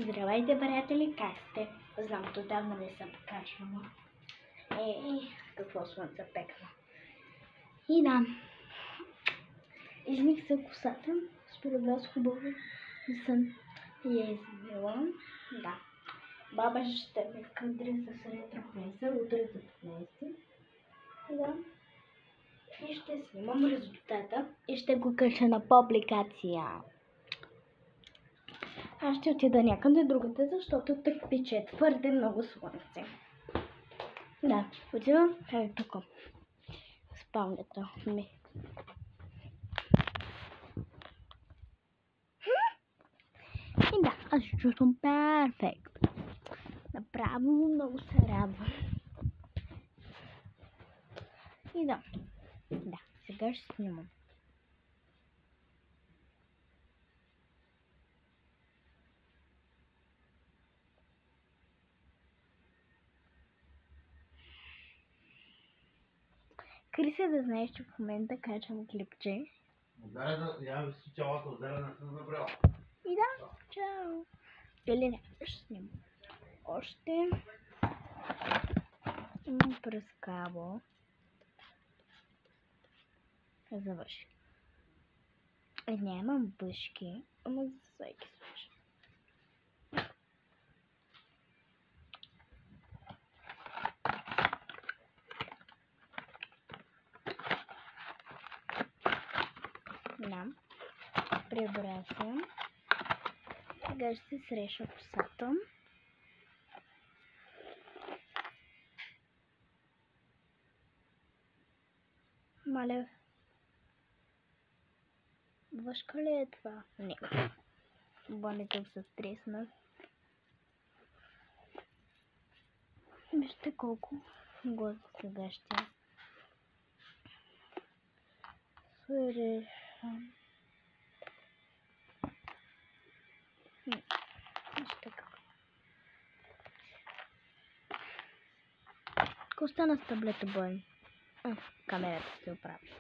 Здравейте, приятели, как сте? Знам, че отдавна не съм покачвала. Какво слънце пекна. И да, измих се косата, според вас хубаво не съм я измила. Да, баба ще ме кадри с ретрофлезър утре за 15. Да. И ще снимам резултата и ще го кача на публикация. Аз ще отида някъде другата, защото тук пече твърде много слънце. Да, отивам тук. Спалнята ми. И да, аз се чувствам перфект. Направо много се радвам. И да, сега ще снимам. Крисе, да знаеш, че в момента качвам клипче. Я виси цялата отделя не съм забрала. И да, чао. Или не, ще снимам. Още през кабо. Завърши. Нямам бъшки, ама за всеки случай. Да, прибра се. Сега ще се среша косата. Маля, въшка ли е това? Не. Баните се стреснат. Вижте колко гладко сега ще срешам. Вижте как. Какво стана с таблета бой? Камерата се оправи.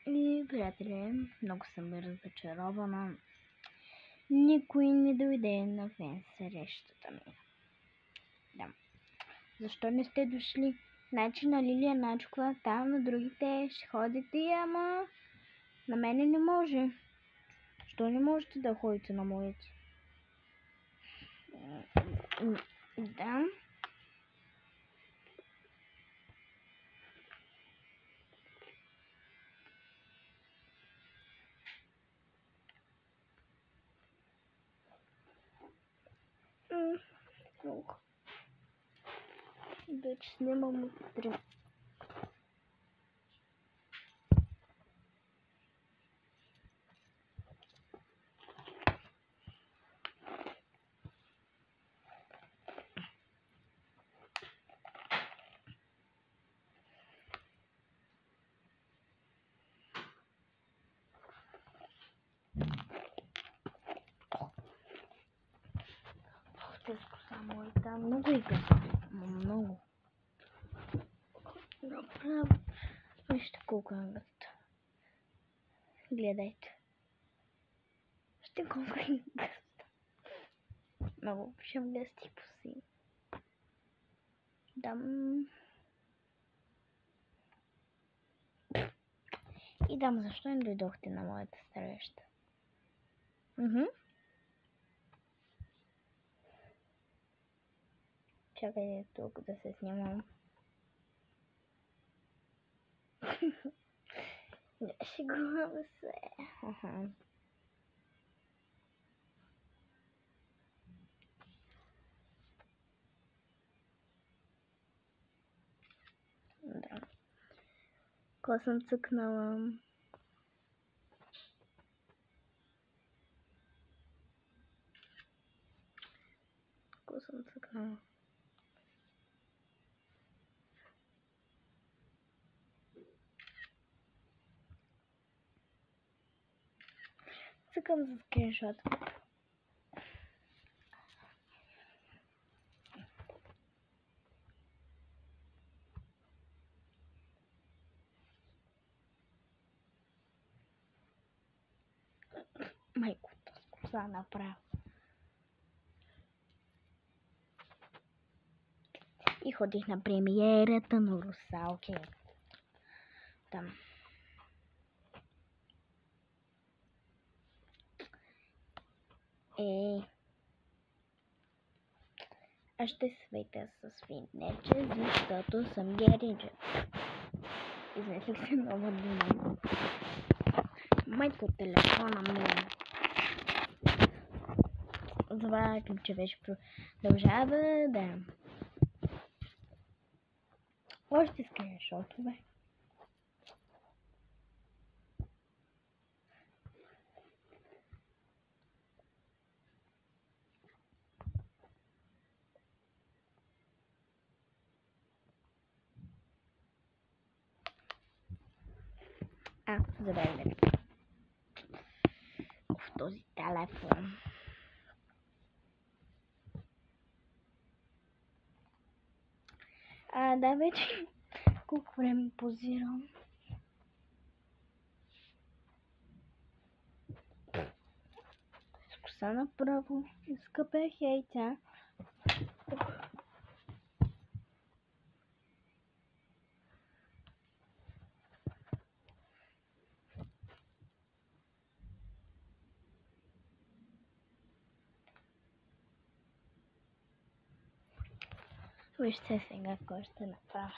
И, приятели, много съм разочарована. Никой не дойде на фен срещата ми. Да. Защо не сте дошли? Значи на Лилия Начкова, там на другите ще ходите, ама на мене не може. Защо не можете да ходите на моите? Да. Много. Вече снимам утре. Само и там много игра. Много. Направо. Вижте колко е гъста. Гледайте. Вижте колко е гъста. Много обичам гъсти коси. Дам. И дам, защо не дойдохте на моята среща? Чакайте тук да се снимам. Шегувам се. Да. Какво съм цъкнала? Цъкам за скриншот. Майкото с коса направо. И ходих на премиерата на Русалки. Там. Аз ще светя с винече, защото съм геринджа. Измислих се нова дума. Майко, телефона ми. Забравям, че вече продължава да... Още скриншотове. Забравяме. В този телефон. Да, вече колко време позирам. С коса направо. Скъпа хейта. Вижте сега кой ще направя.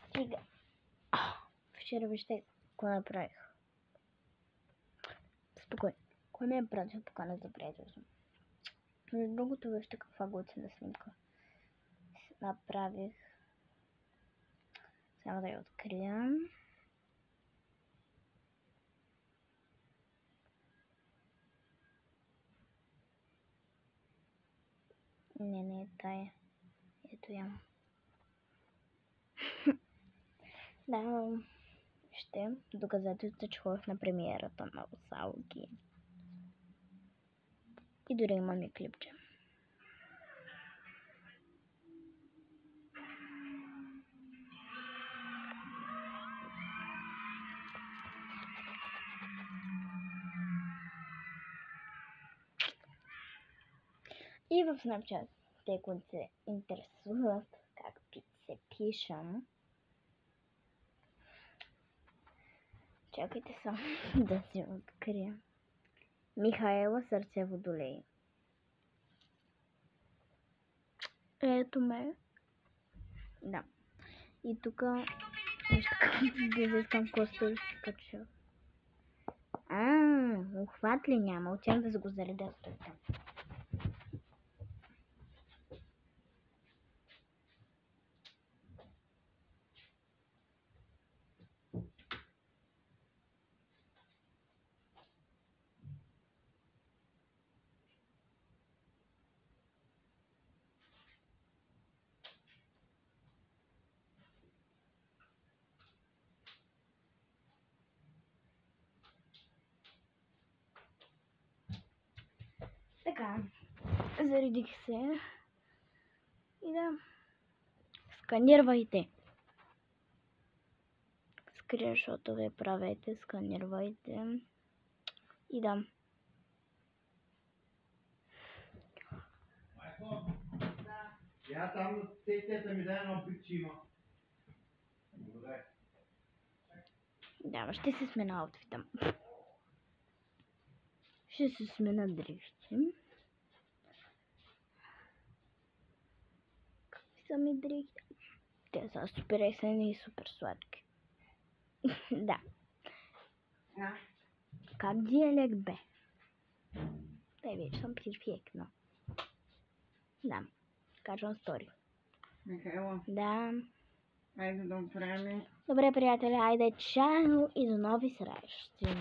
Стига. Вчера вижте какво направих. Спокойно. Кой ми е пратил покана за приятелство? Между другото, вижте каква готина снимка направих. Само да я открия. Не е тая. Ето я. Да, ще доказателството, че ходих на премиерата на Русалки. И дори имам и клипче. И в Snapchat, те, които се интересуват как се пишам, чакайте само да си открия. Михаела Сърце Водолей. Ето ме. Да. И тук нещо да искам коста кача. Ухват ли няма? Отивам да го заредя с това. Така, заредих се и да, сканирайте. Скриншотове правете, сканирайте и да. Майко? Да. Я там тета ми дай едно пикче има. Благодаря. Да, ще се смена аутфита. Ще се смена дрехите. Какви са ми дрехи? Те са супер есени и супер сладки. Да. Как диалект бе? Те вече съм перфектно. Да. Кажем стори. Михайла, Да. Хайде да оправим. Добре, приятели, айде чао и до нови срещи.